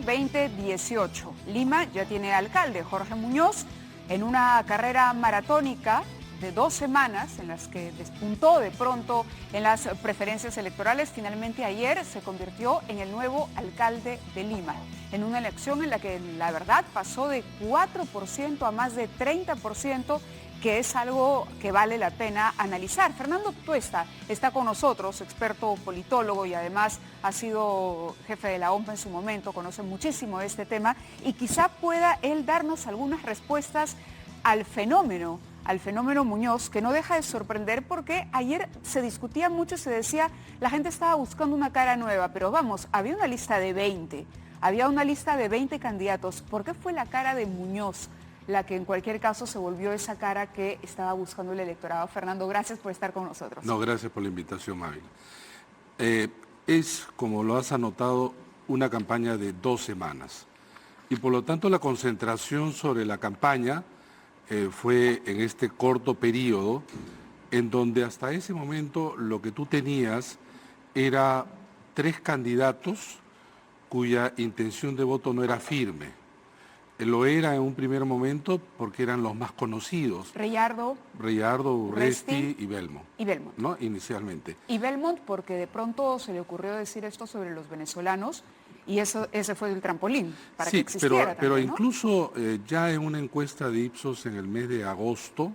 2018. Lima ya tiene alcalde, Jorge Muñoz, en una carrera maratónica de 2 semanas en las que despuntó de pronto en las preferencias electorales. Finalmente ayer se convirtió en el nuevo alcalde de Lima, en una elección en la que la verdad pasó de 4% a más de 30%, que es algo que vale la pena analizar. Fernando Tuesta está con nosotros, experto politólogo y además ha sido jefe de la OMPA en su momento, conoce muchísimo de este tema y quizá pueda él darnos algunas respuestas al fenómeno Muñoz, que no deja de sorprender porque ayer se discutía mucho, se decía, la gente estaba buscando una cara nueva, pero vamos, había una lista de 20 candidatos. ¿Por qué fue la cara de Muñoz la que en cualquier caso se volvió esa cara que estaba buscando el electorado? Fernando, gracias por estar con nosotros. No, gracias por la invitación, Mávila. Es, como lo has anotado, una campaña de 2 semanas. Y por lo tanto la concentración sobre la campaña fue en este corto periodo, en donde hasta ese momento lo que tú tenías era 3 candidatos cuya intención de voto no era firme. Lo era en un primer momento porque eran los más conocidos. Reyardo, Urresti y Belmont. ¿No? Inicialmente. Y Belmont porque de pronto se le ocurrió decir esto sobre los venezolanos y ese fue el trampolín para que existiera. Pero también, ¿no? Incluso ya en una encuesta de Ipsos en el mes de agosto,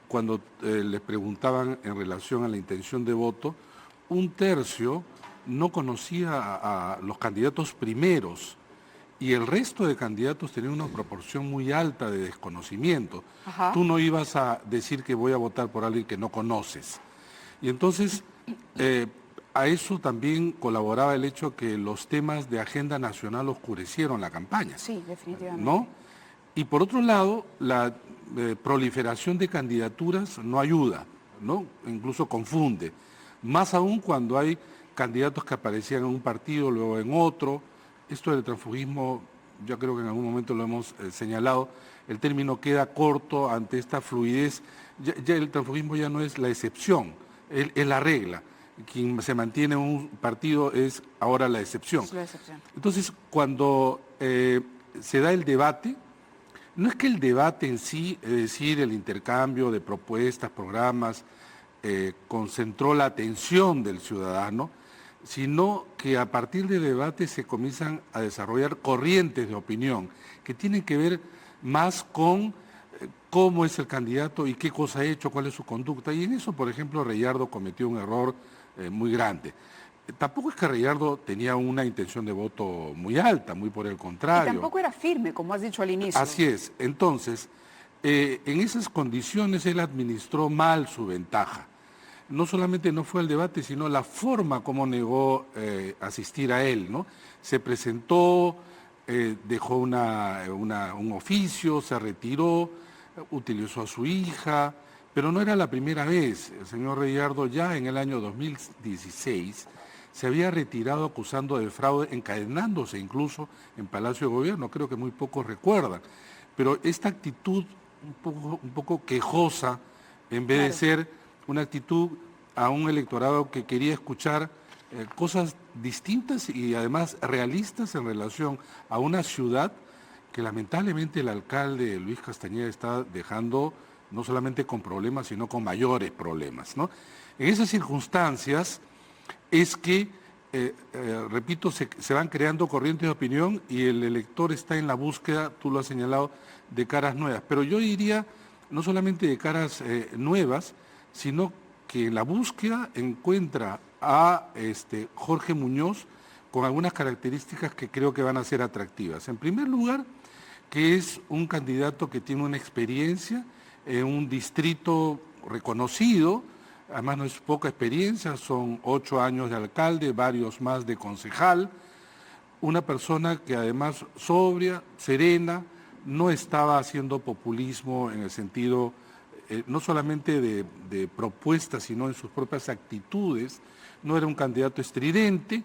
cuando les preguntaban en relación a la intención de voto, 1/3 no conocía a los candidatos primeros. Y el resto de candidatos tenían una proporción muy alta de desconocimiento. Ajá. Tú no ibas a decir que voy a votar por alguien que no conoces. Y entonces, a eso también colaboraba el hecho que los temas de agenda nacional oscurecieron la campaña. Sí, definitivamente. ¿No? Y por otro lado, la proliferación de candidaturas no ayuda, ¿no? Incluso confunde. Más aún cuando hay candidatos que aparecían en un partido, luego en otro. Esto del transfugismo, yo creo que en algún momento lo hemos señalado, el término queda corto ante esta fluidez. Ya el transfugismo ya no es la excepción, es la regla. Quien se mantiene en un partido es ahora la excepción. Es la excepción. Entonces, cuando se da el debate, no es que el debate en sí, es decir, el intercambio de propuestas, programas, concentró la atención del ciudadano, sino que a partir del debate se comienzan a desarrollar corrientes de opinión que tienen que ver más con cómo es el candidato y qué cosa ha hecho, cuál es su conducta. Y en eso, por ejemplo, Reyardo cometió un error muy grande. Tampoco es que Reyardo tenía una intención de voto muy alta, muy por el contrario. Y tampoco era firme, como has dicho al inicio. Así es. Entonces, en esas condiciones él administró mal su ventaja. No solamente no fue al debate, sino la forma como negó asistir a él, ¿no? Se presentó, dejó un oficio, se retiró, utilizó a su hija, pero no era la primera vez. El señor Reyardo ya en el año 2016 se había retirado acusando de fraude, encadenándose incluso en Palacio de Gobierno, creo que muy pocos recuerdan. Pero esta actitud un poco quejosa, en vez de ser una actitud a un electorado que quería escuchar cosas distintas y además realistas en relación a una ciudad que lamentablemente el alcalde Luis Castañeda está dejando no solamente con problemas, sino con mayores problemas, ¿no? En esas circunstancias es que, repito, se van creando corrientes de opinión y el elector está en la búsqueda, tú lo has señalado, de caras nuevas. Pero yo diría, no solamente de caras nuevas, sino que en la búsqueda encuentra a Jorge Muñoz con algunas características que creo que van a ser atractivas. En primer lugar, que es un candidato que tiene una experiencia en un distrito reconocido, además no es poca experiencia, son 8 años de alcalde, varios más de concejal, una persona que además sobria, serena, no estaba haciendo populismo en el sentido no solamente de propuestas, sino en sus propias actitudes, no era un candidato estridente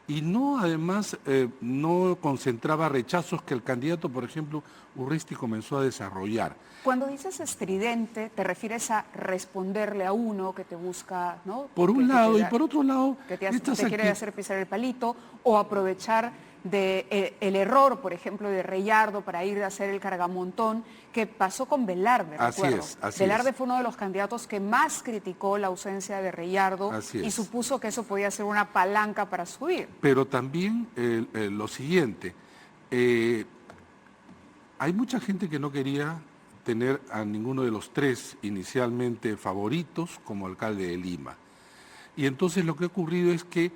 y no, además, no concentraba rechazos que el candidato, por ejemplo, Urresti comenzó a desarrollar. Cuando dices estridente, ¿te refieres a responderle a uno que te busca, ¿no? Por un lado, y por otro lado... Que te quiere hacer pisar el palito, o aprovechar de el error, por ejemplo, de Reyardo para ir a hacer el cargamontón, que pasó con Velarde, recuerdo. Velarde fue uno de los candidatos que más criticó la ausencia de Reyardo y supuso que eso podía ser una palanca para subir. Pero también lo siguiente, hay mucha gente que no quería tener a ninguno de los tres inicialmente favoritos como alcalde de Lima. Y entonces lo que ha ocurrido es que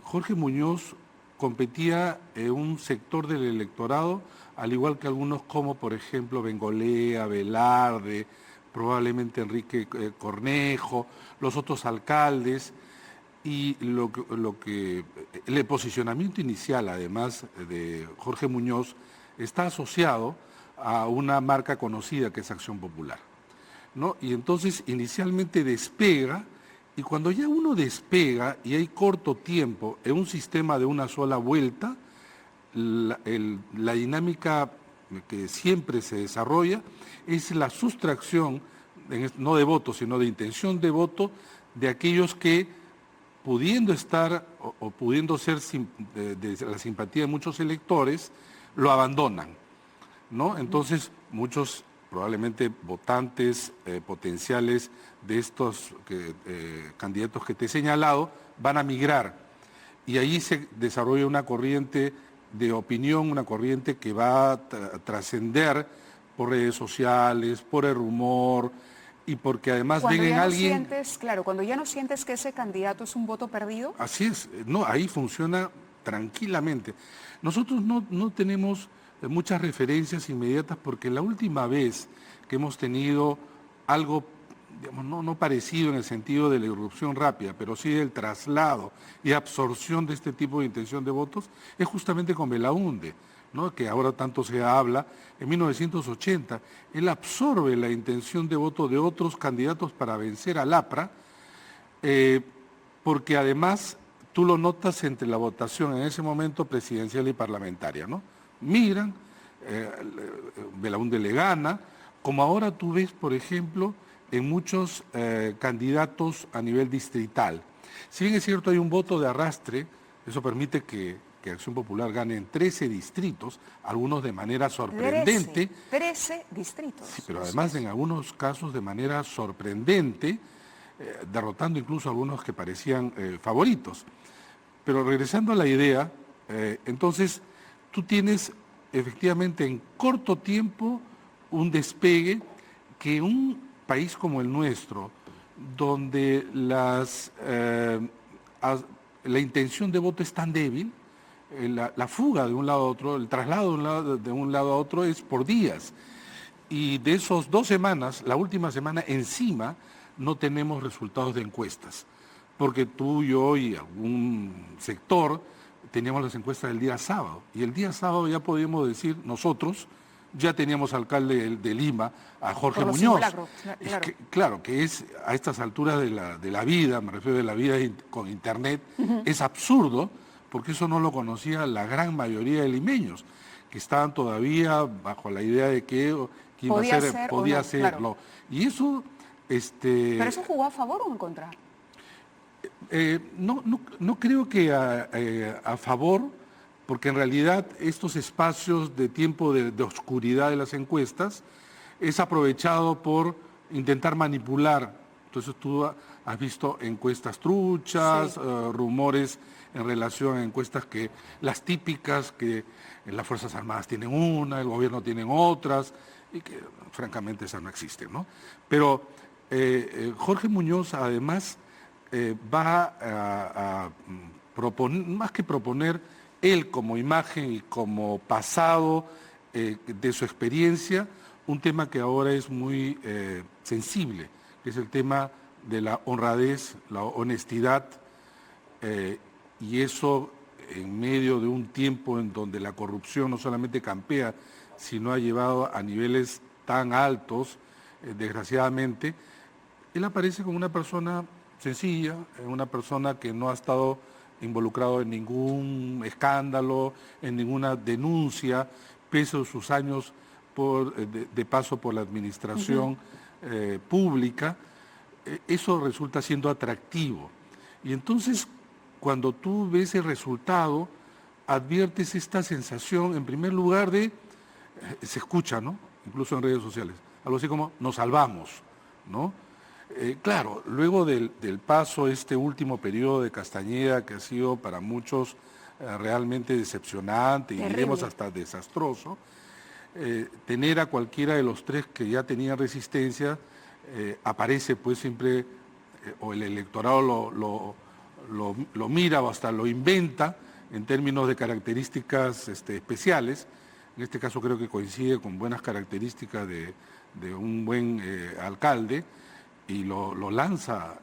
Jorge Muñoz competía en un sector del electorado, al igual que algunos como, por ejemplo, Bengolea, Velarde, probablemente Enrique Cornejo, los otros alcaldes, y el posicionamiento inicial, además de Jorge Muñoz, está asociado a una marca conocida que es Acción Popular, ¿no? Y entonces inicialmente despega, y cuando ya uno despega y hay corto tiempo en un sistema de una sola vuelta, la dinámica que siempre se desarrolla es la sustracción, no de voto, sino de intención de voto, de aquellos que, pudiendo estar o pudiendo ser de la simpatía de muchos electores, lo abandonan, ¿no? Entonces, muchos probablemente votantes potenciales de estos candidatos que te he señalado van a migrar, y ahí se desarrolla una corriente de opinión, una corriente que va a trascender por redes sociales, por el rumor, y porque además ven en alguien... Cuando ya no sientes que ese candidato es un voto perdido. Así es, no, ahí funciona tranquilamente. Nosotros no tenemos muchas referencias inmediatas, porque la última vez que hemos tenido algo, digamos, no parecido en el sentido de la irrupción rápida, pero sí del traslado y absorción de este tipo de intención de votos, es justamente con Belaúnde, ¿no? Que ahora tanto se habla. En 1980, él absorbe la intención de voto de otros candidatos para vencer al APRA, porque además tú lo notas entre la votación en ese momento presidencial y parlamentaria, ¿no? Migran, Belaúnde le gana, como ahora tú ves, por ejemplo, en muchos candidatos a nivel distrital. Si bien es cierto, hay un voto de arrastre, eso permite que Acción Popular gane en 13 distritos, algunos de manera sorprendente. 13 distritos. Sí, pero además en algunos casos de manera sorprendente, derrotando incluso a algunos que parecían favoritos. Pero regresando a la idea, entonces tú tienes efectivamente en corto tiempo un despegue que en un país como el nuestro, donde la intención de voto es tan débil, la fuga de un lado a otro, el traslado de un lado a otro es por días. Y de esos 2 semanas, la última semana encima, no tenemos resultados de encuestas, porque tú, yo y algún sector teníamos las encuestas del día sábado, y el día sábado ya podíamos decir, nosotros ya teníamos alcalde de Lima a Jorge Muñoz. Claro, que es a estas alturas de la vida, me refiero de la vida con internet, es absurdo, porque eso no lo conocía la gran mayoría de limeños, que estaban todavía bajo la idea de que podía serlo. Y eso... ¿Pero eso jugó a favor o en contra? No creo que a favor, porque en realidad estos espacios de tiempo de oscuridad de las encuestas es aprovechado por intentar manipular. Entonces tú has visto encuestas truchas, sí, rumores en relación a encuestas que las típicas, que las Fuerzas Armadas tienen una, el gobierno tienen otras, y que francamente esas no existen, ¿no? Pero Jorge Muñoz además va a proponer, más que proponer él como imagen y como pasado de su experiencia, un tema que ahora es muy sensible, que es el tema de la honradez, la honestidad, y eso en medio de un tiempo en donde la corrupción no solamente campea, sino ha llevado a niveles tan altos, desgraciadamente. Él aparece como una persona sencilla, una persona que no ha estado involucrado en ningún escándalo, en ninguna denuncia, pese a sus años de paso por la administración pública. Eso resulta siendo atractivo. Y entonces, cuando tú ves el resultado, adviertes esta sensación, en primer lugar, se escucha, ¿no? Incluso en redes sociales, algo así como nos salvamos, ¿no? Claro, luego del paso, este último periodo de Castañeda, que ha sido para muchos realmente decepcionante y diremos hasta desastroso, tener a cualquiera de los tres que ya tenían resistencia, aparece pues siempre, o el electorado lo mira o hasta lo inventa en términos de características especiales. En este caso creo que coincide con buenas características de un buen alcalde, y lo lanza,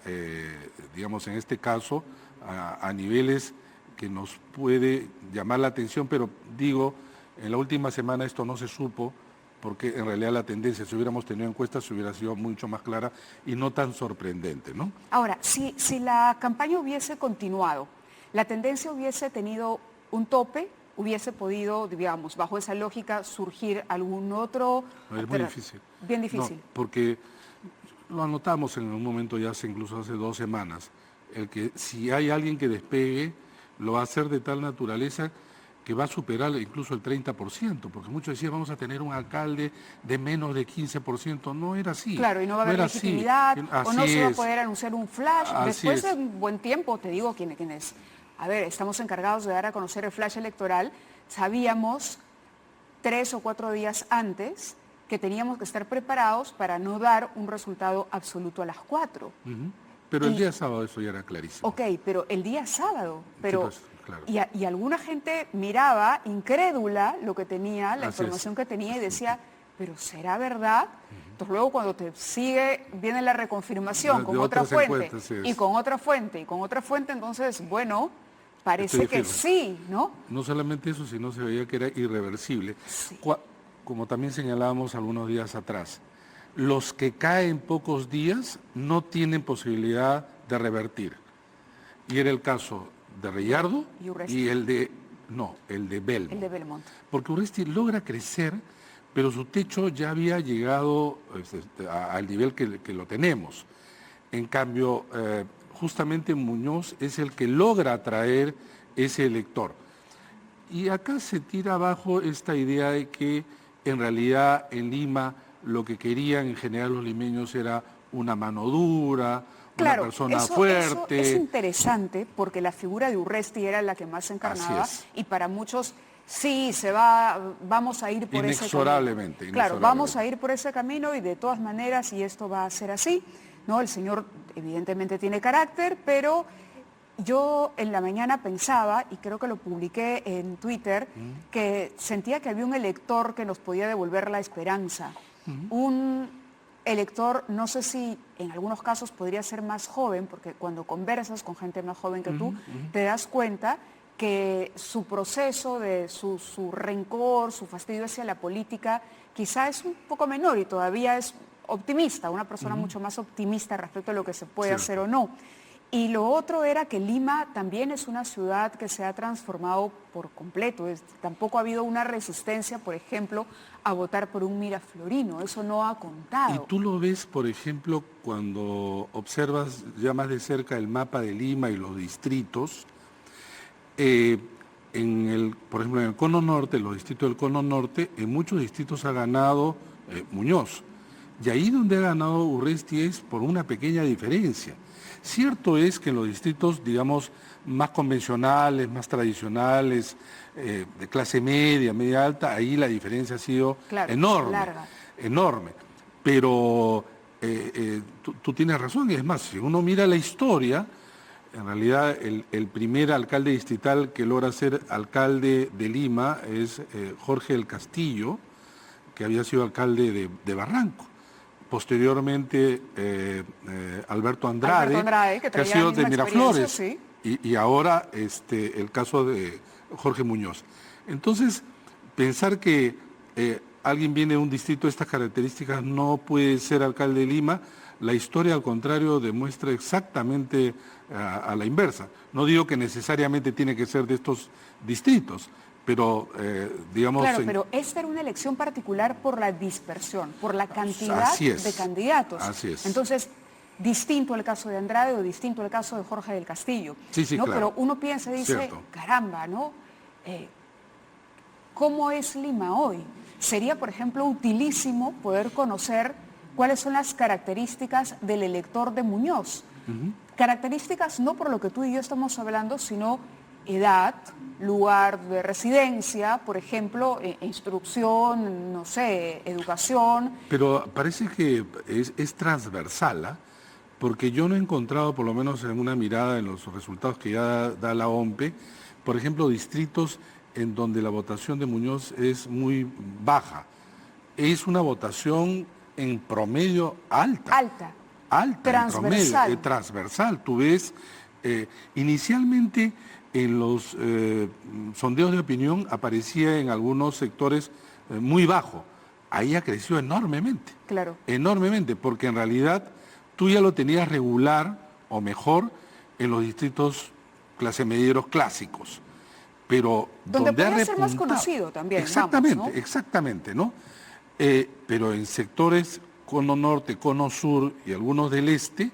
digamos, en este caso, a niveles que nos puede llamar la atención, pero digo, en la última semana esto no se supo, porque en realidad la tendencia, si hubiéramos tenido encuestas, hubiera sido mucho más clara y no tan sorprendente, ¿no? Ahora, si la campaña hubiese continuado, la tendencia hubiese tenido un tope, hubiese podido, digamos, bajo esa lógica, surgir algún otro... No, es muy difícil. Bien difícil. No, porque lo anotamos en un momento, ya incluso hace 2 semanas, el que si hay alguien que despegue, lo va a hacer de tal naturaleza que va a superar incluso el 30%, porque muchos decían vamos a tener un alcalde de menos de 15%, no era así. Claro, y no va a haber legitimidad, o no se va a poder anunciar un flash. Después de un buen tiempo, te digo, quienes, a ver, estamos encargados de dar a conocer el flash electoral, sabíamos 3 o 4 días antes que teníamos que estar preparados para no dar un resultado absoluto a las 4. Pero el día sábado eso ya era clarísimo. Ok, pero el día sábado, pero... Sí, pues, claro. Y alguna gente miraba incrédula lo que tenía, la información que tenía y decía, pero ¿será verdad? Entonces luego cuando te viene la reconfirmación con otra fuente, y con otra fuente, y con otra fuente, entonces, bueno, parece que sí, ¿no? No solamente eso, sino se veía que era irreversible. Sí. Como también señalábamos algunos días atrás, los que caen pocos días no tienen posibilidad de revertir. Y era el caso de Reyardo y el de Belmont. El de Belmont. Porque Urresti logra crecer, pero su techo ya había llegado al nivel que lo tenemos. En cambio, justamente Muñoz es el que logra atraer ese elector. Y acá se tira abajo esta idea de que en realidad en Lima lo que querían en general los limeños era una mano dura, una persona fuerte. Eso es interesante porque la figura de Urresti era la que más se encarnaba y para muchos sí, vamos a ir por ese camino. Inexorablemente. Claro, vamos a ir por ese camino y de todas maneras, y esto va a ser así, ¿no? El señor evidentemente tiene carácter, pero yo en la mañana pensaba, y creo que lo publiqué en Twitter, que sentía que había un elector que nos podía devolver la esperanza. Un elector, no sé si en algunos casos podría ser más joven, porque cuando conversas con gente más joven que tú, te das cuenta que su proceso, de su rencor, su fastidio hacia la política, quizá es un poco menor y todavía es optimista, una persona mucho más optimista respecto a lo que se puede hacer o no. Y lo otro era que Lima también es una ciudad que se ha transformado por completo. Tampoco ha habido una resistencia, por ejemplo, a votar por un Miraflorino. Eso no ha contado. Y tú lo ves, por ejemplo, cuando observas ya más de cerca el mapa de Lima y los distritos. Por ejemplo, en el Cono Norte, los distritos del Cono Norte, en muchos distritos ha ganado Muñoz. Y ahí donde ha ganado Urresti es por una pequeña diferencia. Cierto es que en los distritos, digamos, más convencionales, más tradicionales, de clase media, media alta, ahí la diferencia ha sido enorme. Pero tú tienes razón, y es más, si uno mira la historia, en realidad el primer alcalde distrital que logra ser alcalde de Lima es Jorge del Castillo, que había sido alcalde de Barranco. Posteriormente Alberto Andrade, que ha sido de Miraflores, sí. y ahora el caso de Jorge Muñoz. Entonces, pensar que alguien viene de un distrito de estas características no puede ser alcalde de Lima, la historia al contrario demuestra exactamente a la inversa. No digo que necesariamente tiene que ser de estos distritos, pero digamos... Claro, pero esta era una elección particular por la dispersión, por la cantidad de candidatos. Así es. Entonces, distinto el caso de Andrade o distinto el caso de Jorge del Castillo. Sí, ¿no? claro. Pero uno piensa y dice, Cierto. caramba, ¿no? ¿Cómo es Lima hoy? Sería, por ejemplo, utilísimo poder conocer cuáles son las características del elector de Muñoz. Características no por lo que tú y yo estamos hablando, sino edad, lugar de residencia, por ejemplo, instrucción, no sé, educación. Pero parece que es transversal, ¿ah? Porque yo no he encontrado, por lo menos en una mirada en los resultados que ya da la OMPE, por ejemplo, distritos en donde la votación de Muñoz es muy baja. Es una votación en promedio alta. Alta, transversal. En promedio, transversal. Tú ves, inicialmente en los sondeos de opinión aparecía en algunos sectores muy bajo. Ahí ha crecido enormemente. Claro. Enormemente, porque en realidad tú ya lo tenías regular o mejor en los distritos clase medieros clásicos. Pero donde podría ser más conocido también. Exactamente, vamos, ¿no? Exactamente, ¿no? Pero en sectores cono norte, cono sur y algunos del este,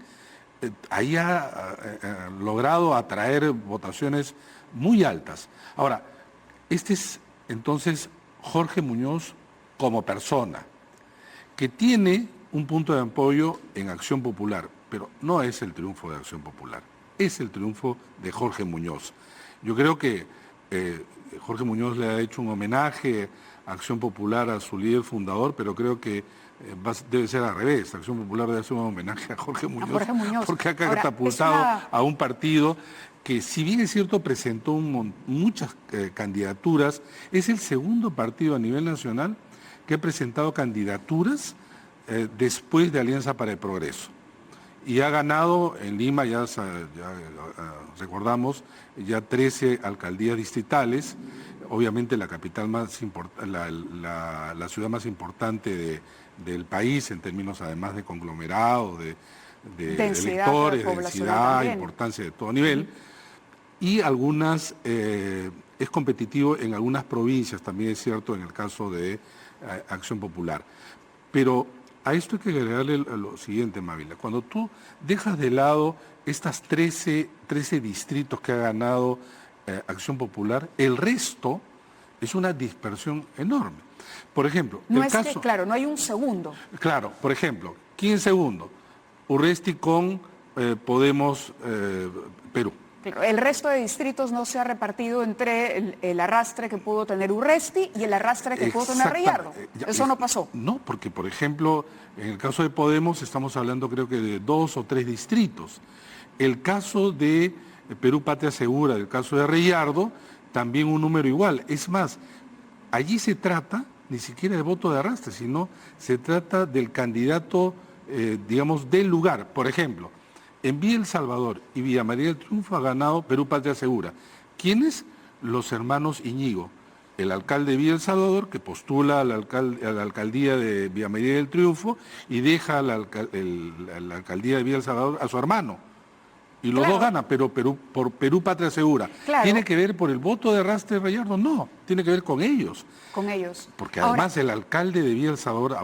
ahí ha logrado atraer votaciones muy altas. Ahora, este es entonces Jorge Muñoz como persona, que tiene un punto de apoyo en Acción Popular, pero no es el triunfo de Acción Popular, es el triunfo de Jorge Muñoz. Yo creo que Jorge Muñoz le ha hecho un homenaje a Acción Popular, a su líder fundador, pero creo que debe ser al revés. Acción Popular debe hacer un homenaje a Jorge Muñoz, porque ha catapultado a un partido que, si bien es cierto, presentó muchas candidaturas, es el segundo partido a nivel nacional que ha presentado candidaturas después de Alianza para el Progreso. Y ha ganado en Lima, ya recordamos, ya 13 alcaldías distritales, obviamente la capital más importante, la ciudad más importante del país en términos además de conglomerado, de electores, densidad, importancia de todo nivel, y algunas, es competitivo en algunas provincias, también es cierto en el caso de Acción Popular. Pero a esto hay que agregarle lo siguiente, Mávila. Cuando tú dejas de lado estas 13 distritos que ha ganado Acción Popular, el resto es una dispersión enorme. Por ejemplo, claro, no hay un segundo. Claro, por ejemplo, ¿quién segundo? Urresti con Podemos Perú. El resto de distritos no se ha repartido entre el arrastre que pudo tener Urresti y el arrastre que pudo tener Reyardo. Eso no pasó. No, porque por ejemplo, en el caso de Podemos estamos hablando creo que de 2 o 3 distritos. El caso de Perú Patria Segura, el caso de Reyardo, también un número igual. Es más, allí se trata ni siquiera de voto de arrastre, sino se trata del candidato, digamos, del lugar. Por ejemplo, en Villa El Salvador y Villa María del Triunfo ha ganado Perú Patria Segura. ¿Quiénes? Los hermanos Iñigo, el alcalde de Villa El Salvador, que postula a la alcaldía de Villa María del Triunfo y deja la alcaldía de Villa El Salvador a su hermano. Y los dos ganan, pero por Perú Patria Segura. Claro. ¿Tiene que ver por el voto de arrastre de Reyardo? No, tiene que ver con ellos. Con ellos. Porque además el alcalde de Villa El Salvador,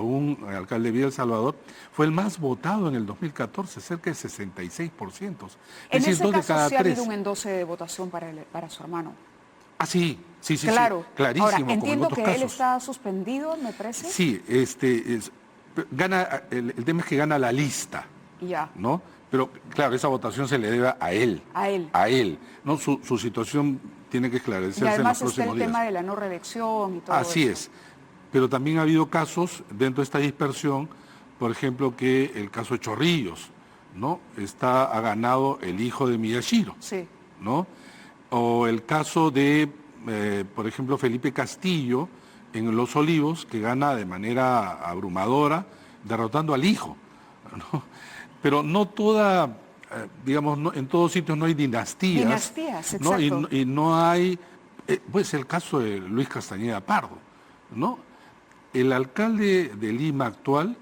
el alcalde de Villa El Salvador, fue el más votado en el 2014, cerca de 66%. En ese caso sí ha habido un endose de votación para su hermano. Ah, sí, claro. Clarísimo. Ahora, entiendo como en otros que casos. él está suspendido, me parece. Sí, gana, el tema es que gana la lista. Ya. ¿No? Pero, claro, esa votación se le debe a él. A él. ¿No? Su situación tiene que esclarecerse y además en los próximos días. está el tema de la no reelección y todo Así eso. es. Pero también ha habido casos dentro de esta dispersión, por ejemplo, que el caso de Chorrillos, ¿no? Ha ganado el hijo de Miyashiro. Sí. ¿No? O el caso de, por ejemplo, Felipe Castillo en Los Olivos, que gana de manera abrumadora, derrotando al hijo, ¿no? Pero no toda, digamos, en todos sitios no hay dinastías. Dinastías, ¿no? exacto. Y no hay, pues el caso de Luis Castañeda Pardo, ¿no? El alcalde de Lima actual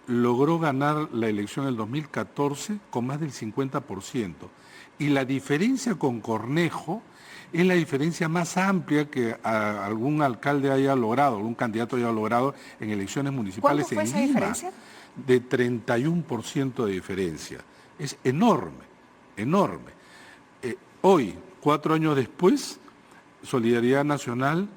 logró ganar la elección del 2014 con más del 50%. Y la diferencia con Cornejo es la diferencia más amplia que algún alcalde haya logrado, algún candidato haya logrado en elecciones municipales en Lima. ¿Cuánto fue esa diferencia? De 31% de diferencia. Es enorme, enorme. Hoy, 4 años después, Solidaridad Nacional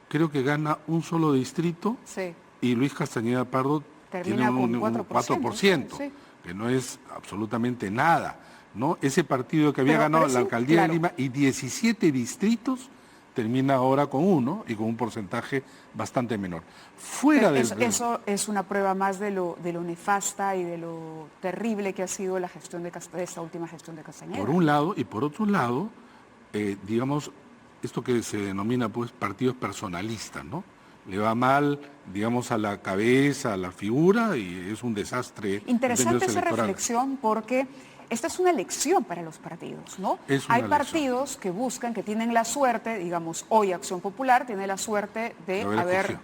creo que gana un solo distrito, Sí. y Luis Castañeda Pardo Termina tiene con un 4%, sí. que no es absolutamente nada, ¿no? Ese partido que había Pero ganado la sí, alcaldía claro. de Lima y 17 distritos termina ahora con uno y con un porcentaje bastante menor. Fuera del... Eso es una prueba más de lo nefasta y de lo terrible que ha sido la gestión de esta última gestión de Castañeda. Por un lado, y por otro lado, digamos, esto que se denomina pues partidos personalistas, ¿no? Le va mal, digamos, a la cabeza, a la figura, y es un desastre. Interesante esa reflexión porque esta es una lección para los partidos, ¿no? Hay partidos que buscan, que tienen la suerte, digamos, hoy Acción Popular tiene la suerte de haber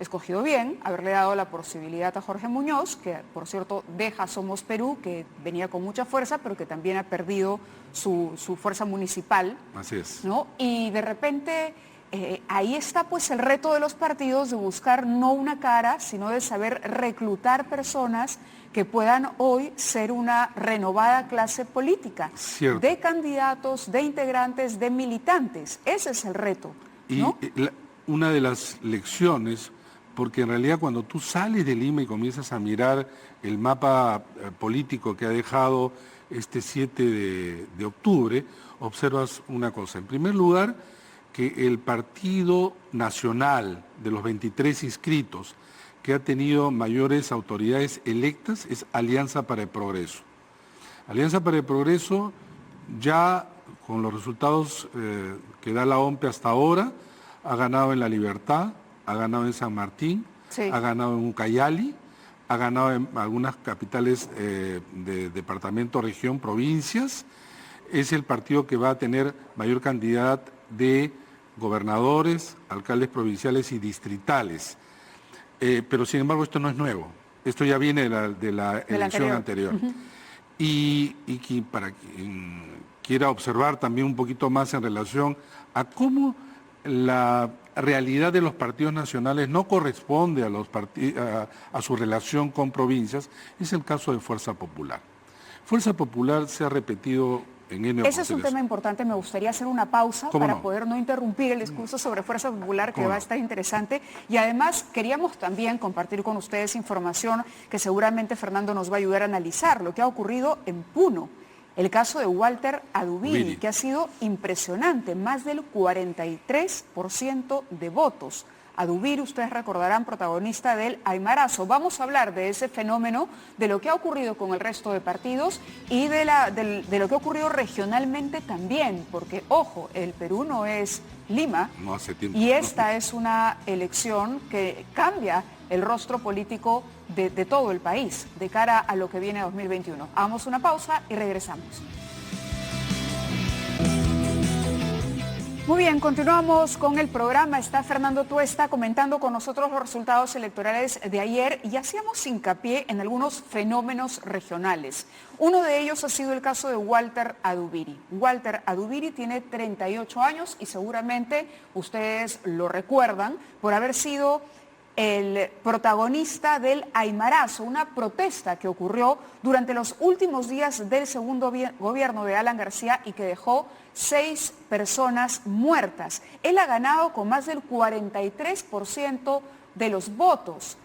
escogido bien, haberle dado la posibilidad a Jorge Muñoz, que por cierto deja Somos Perú, que venía con mucha fuerza, pero que también ha perdido su fuerza municipal. Así es. ¿No? Y de repente ahí está pues el reto de los partidos de buscar no una cara, sino de saber reclutar personas que puedan hoy ser una renovada clase política. Cierto. De candidatos, de integrantes, de militantes. Ese es el reto, ¿no? Y una de las lecciones, porque en realidad cuando tú sales de Lima y comienzas a mirar el mapa político que ha dejado este 7 de octubre, observas una cosa. En primer lugar, que el Partido Nacional de los 23 inscritos que ha tenido mayores autoridades electas es Alianza para el Progreso. Alianza para el Progreso ya con los resultados que da la OMPE hasta ahora, ha ganado en La Libertad, ha ganado en San Martín, sí, ha ganado en Ucayali, ha ganado en algunas capitales de departamento, región, provincias. Es el partido que va a tener mayor cantidad de gobernadores, alcaldes provinciales y distritales. Pero sin embargo esto no es nuevo, esto ya viene de la elección anterior. Y para quien quiera observar también un poquito más en relación a cómo la realidad de los partidos nacionales no corresponde a su relación con provincias, es el caso de Fuerza Popular. Fuerza Popular se ha repetido en N Ese es un tema importante, me gustaría hacer una pausa para poder no interrumpir el discurso sobre Fuerza Popular, que va a estar interesante. Y además queríamos también compartir con ustedes información que seguramente Fernando nos va a ayudar a analizar, lo que ha ocurrido en Puno. El caso de Walter Adubiri, que ha sido impresionante, más del 43% de votos. Adubiri, ustedes recordarán, protagonista del Aymarazo. Vamos a hablar de ese fenómeno, de lo que ha ocurrido con el resto de partidos y de lo que ha ocurrido regionalmente también, porque, ojo, el Perú no es Lima, no hace tiempo, y esta es una elección que cambia el rostro político de todo el país de cara a lo que viene a 2021. Hagamos una pausa y regresamos. Muy bien, continuamos con el programa. Está Fernando Tuesta comentando con nosotros los resultados electorales de ayer y hacíamos hincapié en algunos fenómenos regionales. Uno de ellos ha sido el caso de Walter Adubiri. Walter Adubiri tiene 38 años y seguramente ustedes lo recuerdan por haber sido el protagonista del Aymarazo, una protesta que ocurrió durante los últimos días del segundo gobierno de Alan García y que dejó 6 personas muertas. Él ha ganado con más del 43% de los votos.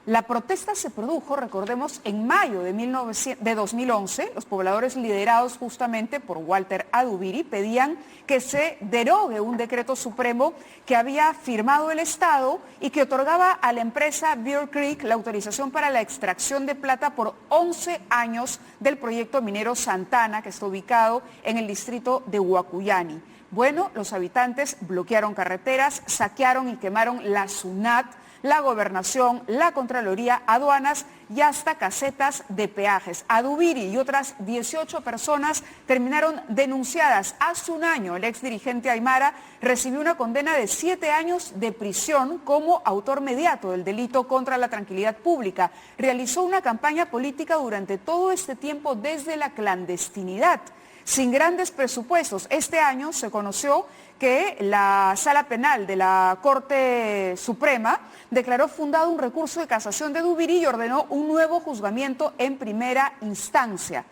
La protesta se produjo, recordemos, en mayo de 2011. Los pobladores liderados justamente por Walter Adubiri pedían que se derogue un decreto supremo que había firmado el Estado y que otorgaba a la empresa Bear Creek la autorización para la extracción de plata por 11 años del proyecto minero Santana, que está ubicado en el distrito de Huacuyani. Bueno, los habitantes bloquearon carreteras, saquearon y quemaron la SUNAT, la Gobernación, la Contraloría, aduanas y hasta casetas de peajes. Adubiri y otras 18 personas terminaron denunciadas. Hace un año el exdirigente Aymara recibió una condena de 7 años de prisión como autor mediato del delito contra la tranquilidad pública. Realizó una campaña política durante todo este tiempo desde la clandestinidad, sin grandes presupuestos. Este año se conoció que la Sala Penal de la Corte Suprema declaró fundado un recurso de casación de Adubiri y ordenó un nuevo juzgamiento en primera instancia.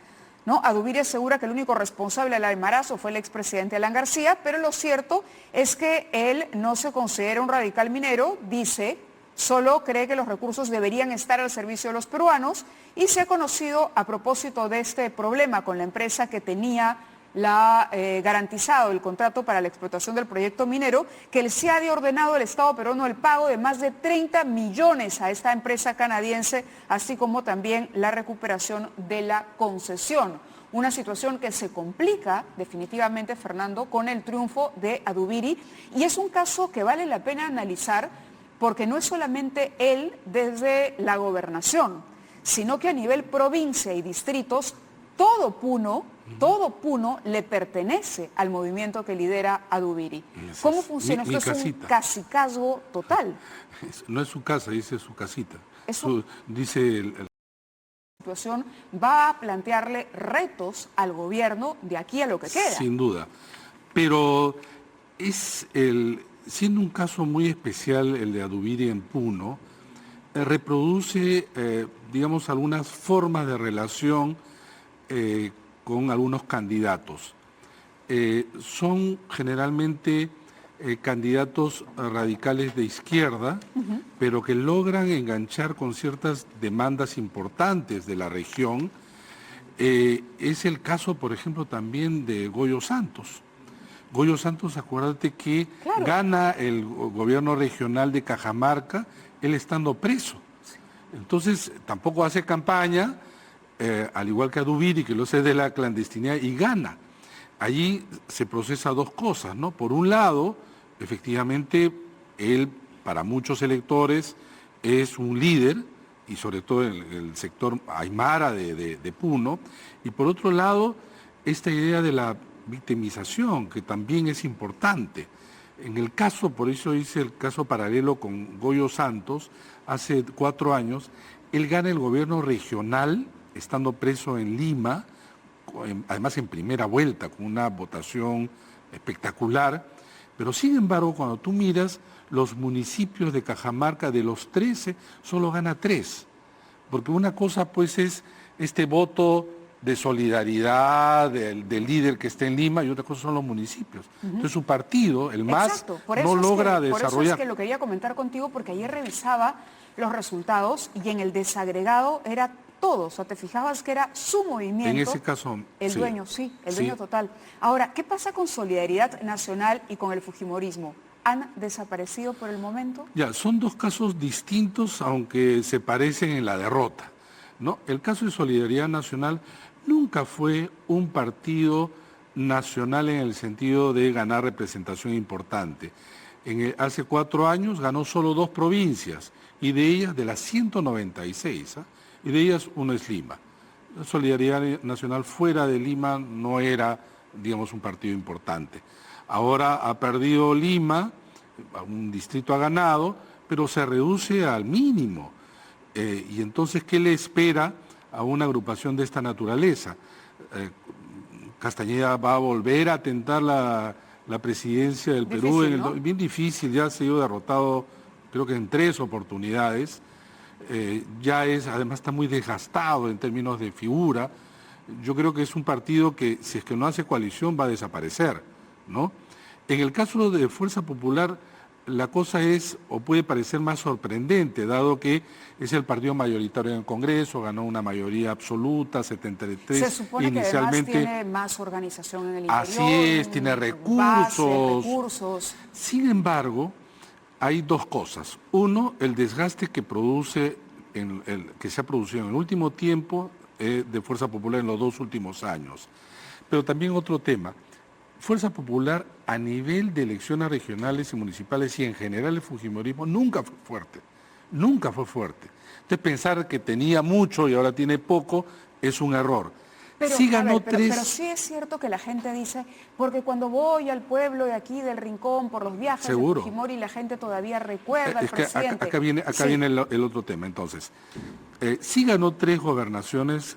¿no? Adubiri asegura que el único responsable del embarazo fue el expresidente Alan García, pero lo cierto es que él no se considera un radical minero, dice, solo cree que los recursos deberían estar al servicio de los peruanos y se ha conocido a propósito de este problema con la empresa que tenía garantizado el contrato para la explotación del proyecto minero, que el sí había ordenado al Estado peruano el pago de más de 30 millones a esta empresa canadiense, así como también la recuperación de la concesión. Una situación que se complica definitivamente, Fernando, con el triunfo de Adubiri, y es un caso que vale la pena analizar porque no es solamente él desde la gobernación, sino que a nivel provincia y distritos, todo Puno le pertenece al movimiento que lidera Adubiri. ¿Cómo funciona? Esto es un cacicazgo total. No es su casa, dice su casita. Dice la situación va a plantearle retos al gobierno de aquí a lo que queda. Sin duda. Pero siendo un caso muy especial el de Adubiri en Puno, reproduce, digamos, algunas formas de relación con algunos candidatos. Son generalmente candidatos radicales de izquierda, pero que logran enganchar con ciertas demandas importantes de la región. Es el caso, por ejemplo, también de Goyo Santos. Goyo Santos, acuérdate que gana el gobierno regional de Cajamarca, él estando preso. Entonces, tampoco hace campaña, al igual que Adubiri, que lo hace de la clandestinidad, y gana. Allí se procesa dos cosas, ¿no? Por un lado, efectivamente, él, para muchos electores, es un líder, y sobre todo en el sector aymara de Puno, y por otro lado, esta idea de la victimización, que también es importante. En el caso, por eso hice el caso paralelo con Goyo Santos, hace 4 años, él gana el gobierno regional, estando preso en Lima, además en primera vuelta, con una votación espectacular, pero sin embargo, cuando tú miras los municipios de Cajamarca, de los 13, solo gana 3, porque una cosa pues es este voto de solidaridad del líder que está en Lima y otra cosa son los municipios. Entonces su partido, el MAS, no logra desarrollar. Por eso es que lo quería comentar contigo, porque ayer revisaba los resultados y en el desagregado era todo, o sea, te fijabas que era su movimiento. En ese caso, el dueño, el dueño total. Ahora, ¿qué pasa con Solidaridad Nacional y con el fujimorismo? ¿Han desaparecido por el momento? Ya, son dos casos distintos, aunque se parecen en la derrota, ¿no? El caso de Solidaridad Nacional nunca fue un partido nacional en el sentido de ganar representación importante. Hace 4 años ganó solo 2 provincias, y de ellas, de las 196, y de ellas una es Lima. La Solidaridad Nacional fuera de Lima no era, digamos, un partido importante. Ahora ha perdido Lima, un distrito ha ganado, pero se reduce al mínimo. Y entonces, ¿qué le espera a una agrupación de esta naturaleza? Castañeda va a volver a tentar la presidencia del Perú, ¿no? Bien difícil, ya ha sido derrotado creo que en 3 oportunidades. Además está muy desgastado en términos de figura. Yo creo que es un partido que, si es que no hace coalición, va a desaparecer, ¿no? En el caso de Fuerza Popular, la cosa es, o puede parecer más sorprendente, dado que es el partido mayoritario en el Congreso, ganó una mayoría absoluta, 73. Se supone inicialmente, que además tiene más organización en el interior. Así es, tiene recursos. Sin embargo, hay 2 cosas. Uno, el desgaste que produce, que se ha producido en el último tiempo de Fuerza Popular en los 2 últimos años. Pero también otro tema. Fuerza Popular a nivel de elecciones regionales y municipales y en general el fujimorismo nunca fue fuerte. Nunca fue fuerte. Entonces pensar que tenía mucho y ahora tiene poco es un error. Pero, sí ganó 3. Pero sí es cierto que la gente dice, porque cuando voy al pueblo de aquí del Rincón por los viajes de Fujimori, la gente todavía recuerda al presidente. Acá viene el otro tema. Entonces, sí ganó 3 gobernaciones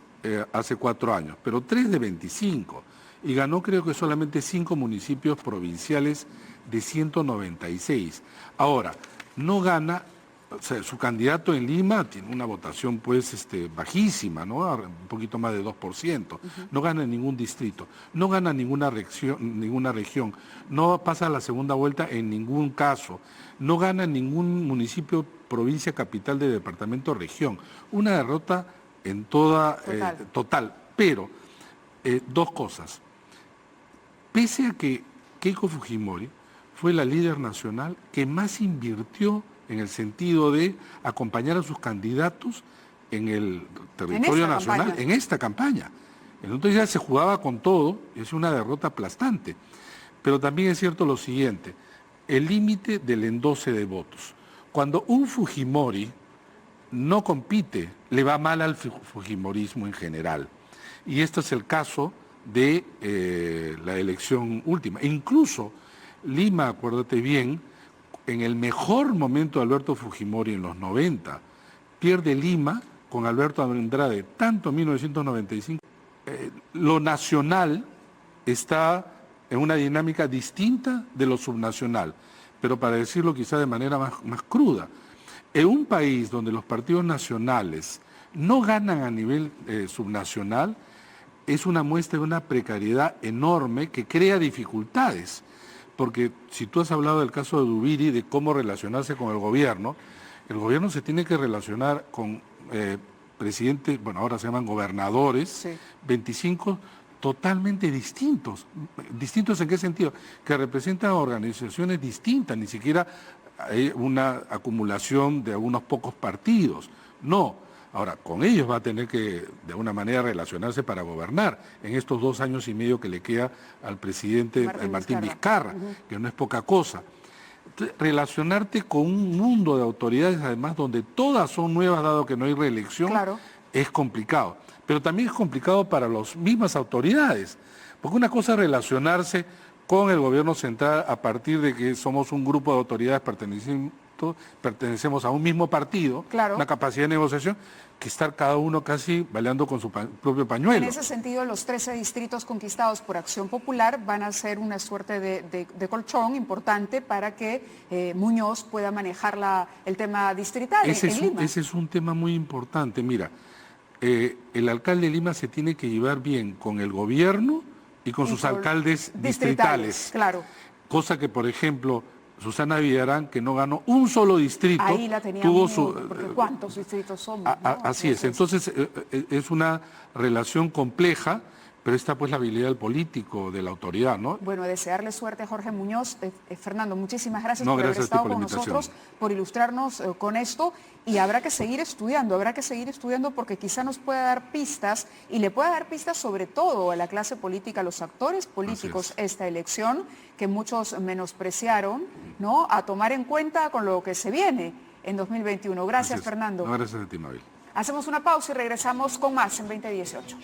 hace 4 años, pero 3 de 25. Y ganó creo que solamente 5 municipios provinciales de 196. Ahora, no gana O sea, su candidato en Lima tiene una votación pues bajísima, ¿no? Un poquito más de 2%. No gana en ningún distrito, no gana ninguna región, no pasa a la segunda vuelta en ningún caso, no gana en ningún municipio, provincia, capital de departamento, región. Una derrota en toda total. Pero, dos cosas. Pese a que Keiko Fujimori fue la líder nacional que más invirtió en el sentido de acompañar a sus candidatos en el territorio nacional, en esta campaña. Entonces ya se jugaba con todo, es una derrota aplastante. Pero también es cierto lo siguiente, el límite del endose de votos. Cuando un Fujimori no compite, le va mal al fujimorismo en general. Y este es el caso de la elección última. Incluso Lima, acuérdate bien, en el mejor momento de Alberto Fujimori en los 90, pierde Lima con Alberto Andrade, tanto en 1995. Lo nacional está en una dinámica distinta de lo subnacional, pero para decirlo quizá de manera más cruda, en un país donde los partidos nacionales no ganan a nivel subnacional, es una muestra de una precariedad enorme que crea dificultades. Porque si tú has hablado del caso de Dubiri, de cómo relacionarse con el gobierno se tiene que relacionar con presidentes, bueno, ahora se llaman gobernadores, sí. 25 totalmente distintos. ¿Distintos en qué sentido? Que representan organizaciones distintas, ni siquiera hay una acumulación de unos pocos partidos. No. Ahora, con ellos va a tener que, de alguna manera, relacionarse para gobernar en estos 2 años y medio que le queda al presidente Martín Vizcarra, que no es poca cosa. Entonces, relacionarte con un mundo de autoridades, además, donde todas son nuevas, dado que no hay reelección, es complicado. Pero también es complicado para las mismas autoridades, porque una cosa es relacionarse con el gobierno central a partir de que somos un grupo de autoridades pertenecemos a un mismo partido, una capacidad de negociación, que estar cada uno casi baleando con su propio pañuelo. En ese sentido, los 13 distritos conquistados por Acción Popular van a ser una suerte de colchón importante para que Muñoz pueda manejar el tema distrital en Lima. Ese es un tema muy importante. Mira, el alcalde de Lima se tiene que llevar bien con el gobierno y con sus alcaldes distritales. Cosa que, por ejemplo, Susana Villarán, que no ganó un solo distrito. Ahí la tenía porque ¿cuántos distritos somos? Así es, entonces es una relación compleja, pero está pues la habilidad del político, de la autoridad, ¿no? Bueno, desearle suerte a Jorge Muñoz. Fernando, muchísimas gracias por haber estado con nosotros, por ilustrarnos con esto, y habrá que seguir estudiando porque quizá nos pueda dar pistas, y le pueda dar pistas sobre todo a la clase política, a los actores políticos, esta elección, que muchos menospreciaron, ¿no? A tomar en cuenta con lo que se viene en 2021. Gracias, Fernando. No, gracias a ti, Mabel. Hacemos una pausa y regresamos con más en 2018.